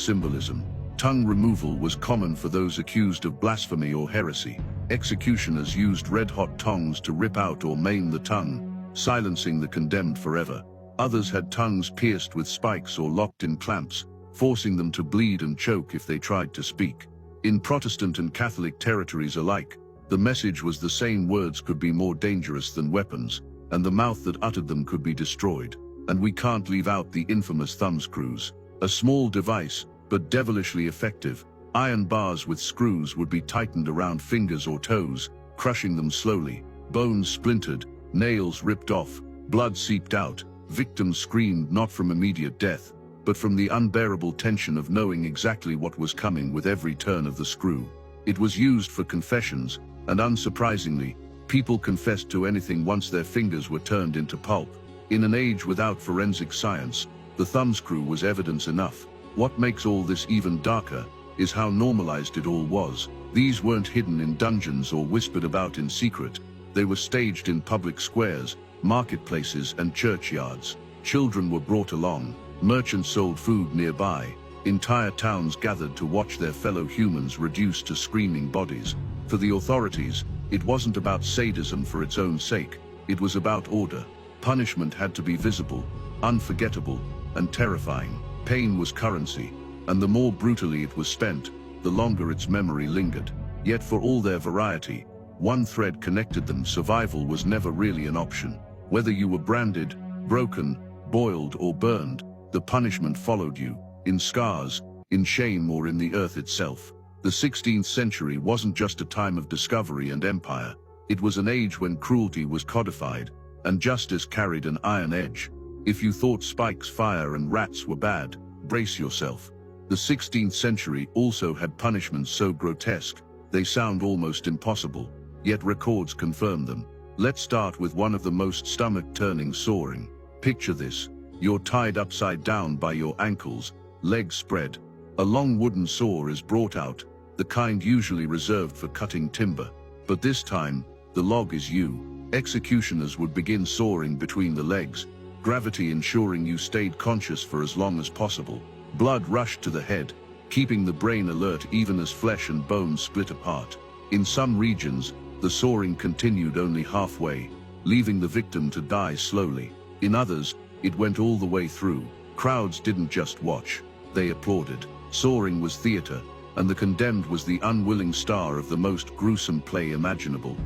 symbolism. Tongue removal was common for those accused of blasphemy or heresy. Executioners used red-hot tongs to rip out or maim the tongue, silencing the condemned forever. Others had tongues pierced with spikes or locked in clamps, forcing them to bleed and choke if they tried to speak. In Protestant and Catholic territories alike, the message was the same: words could be more dangerous than weapons, and the mouth that uttered them could be destroyed. And we can't leave out the infamous thumbscrews. A small device, but devilishly effective. Iron bars with screws would be tightened around fingers or toes, crushing them slowly. Bones splintered, nails ripped off, blood seeped out. Victims screamed not from immediate death, but from the unbearable tension of knowing exactly what was coming with every turn of the screw. It was used for confessions, and unsurprisingly, people confessed to anything once their fingers were turned into pulp. In an age without forensic science, the thumbscrew was evidence enough. What makes all this even darker is how normalized it all was. These weren't hidden in dungeons or whispered about in secret. They were staged in public squares, marketplaces, and churchyards. Children were brought along. Merchants sold food nearby. Entire towns gathered to watch their fellow humans reduced to screaming bodies. For the authorities, it wasn't about sadism for its own sake. It was about order. Punishment had to be visible, unforgettable, and terrifying. Pain was currency, and the more brutally it was spent, the longer its memory lingered. Yet for all their variety, one thread connected them: survival was never really an option. Whether you were branded, broken, boiled, or burned, the punishment followed you, in scars, in shame, or in the earth itself. The 16th century wasn't just a time of discovery and empire. It was an age when cruelty was codified, and justice carried an iron edge. If you thought spikes, fire, and rats were bad, brace yourself. The 16th century also had punishments so grotesque, they sound almost impossible, yet records confirm them. Let's start with one of the most stomach-turning: sawing. Picture this. You're tied upside down by your ankles, legs spread. A long wooden saw is brought out, the kind usually reserved for cutting timber. But this time, the log is you. Executioners would begin sawing between the legs, gravity ensuring you stayed conscious for as long as possible. Blood rushed to the head, keeping the brain alert even as flesh and bone split apart. In some regions, the sawing continued only halfway, leaving the victim to die slowly. In others, it went all the way through. Crowds didn't just watch, they applauded. Sawing was theater, and the condemned was the unwilling star of the most gruesome play imaginable.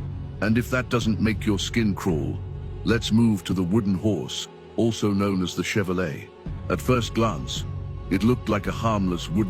And if that doesn't make your skin crawl, let's move to the wooden horse, also known as the chevalet. At first glance, it looked like a harmless wooden